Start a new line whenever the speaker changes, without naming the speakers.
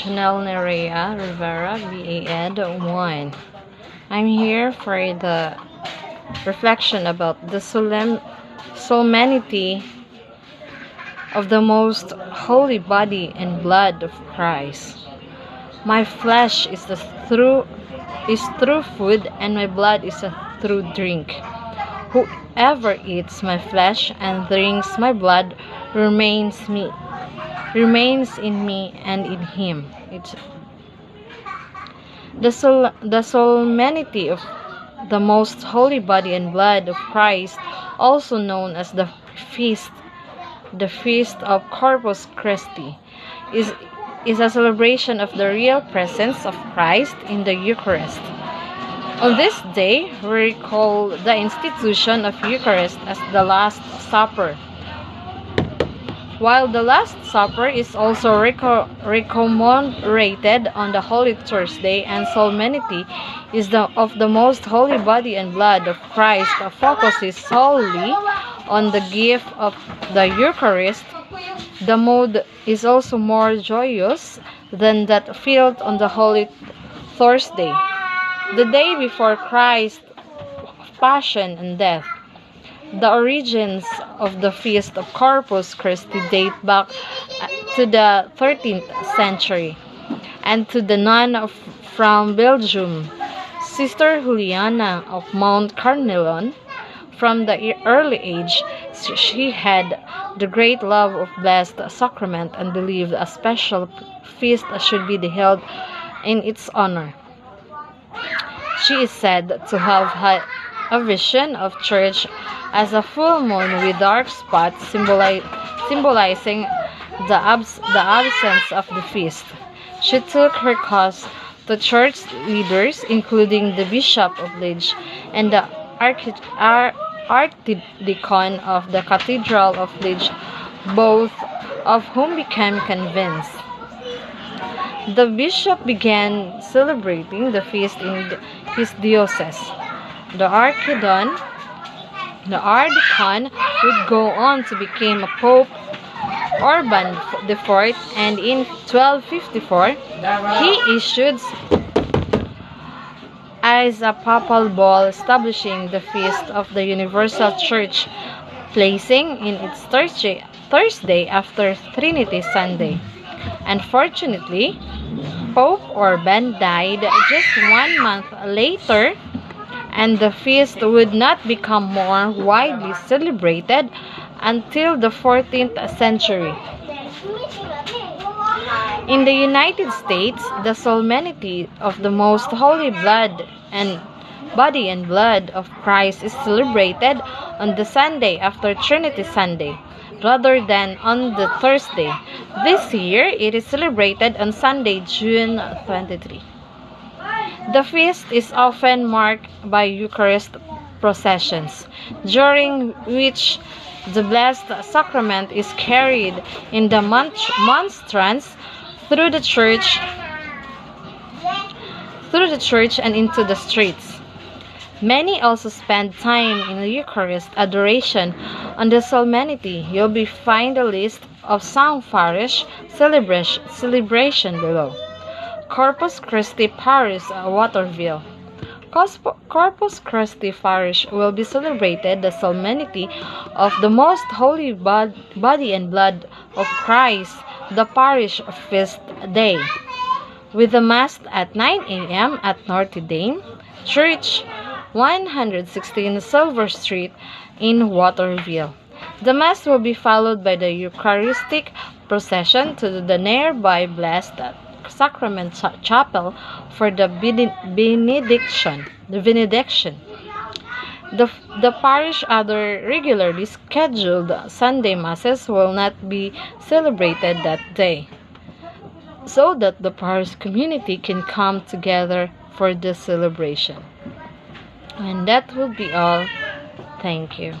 Janelle Nerea Rivera, BA Ed 1. I'm here for the reflection about the solemnity of the most holy body and blood of Christ. My flesh is true food, and my blood is a true drink. Whoever eats my flesh and drinks my blood remains in me and in him. The solemnity of the most holy body and blood of Christ, also known as the feast of Corpus Christi, is a celebration of the real presence of Christ in the Eucharist. On this day, we recall the institution of Eucharist as the Last Supper. While the Last Supper is also commemorated on the Holy Thursday, and solemnity of the most holy body and blood of Christ focuses solely on the gift of the Eucharist, the mood is also more joyous than that felt on the Holy Thursday, the day before Christ's passion and death. The origins of the Feast of Corpus Christi date back to the 13th century, and to the nun from Belgium, Sister Juliana of Mount Carmelon. From the early age, she had the great love of Blessed Sacrament and believed a special feast should be held in its honor. She is said to have had a vision of church as a full moon with dark spots symbolizing the absence of the feast. She took her cause to church leaders, including the Bishop of Liege and the Archdeacon of the Cathedral of Liege, both of whom became convinced. The bishop began celebrating the feast in his diocese. The Archdeacon would go on to become a Pope Urban IV, and in 1254 he issued as a papal bull establishing the Feast of the Universal Church, placing in its Thursday after Trinity Sunday. Unfortunately, Pope Urban died just 1 month later, and the feast would not become more widely celebrated until the 14th century. In the United States, the solemnity of the most holy body and blood of Christ is celebrated on the Sunday after Trinity Sunday, rather than on the Thursday. This year, it is celebrated on Sunday, June 23. The feast is often marked by Eucharist processions, during which the Blessed Sacrament is carried in the monstrance through the church and into the streets. Many also spend time in the Eucharist adoration. On the solemnity, you'll find a list of some parish celebration below. Corpus Christi Parish, Waterville. Corpus Christi Parish will be celebrated the solemnity of the most holy body and blood of Christ, the parish feast day, with the Mass at 9 a.m. at Notre Dame Church, 116 Silver Street in Waterville. The Mass will be followed by the Eucharistic procession to the nearby Blessed Sacrament Chapel for the benediction. The parish other regularly scheduled Sunday Masses will not be celebrated that day, so that the parish community can come together for this celebration. And that will be all. Thank you.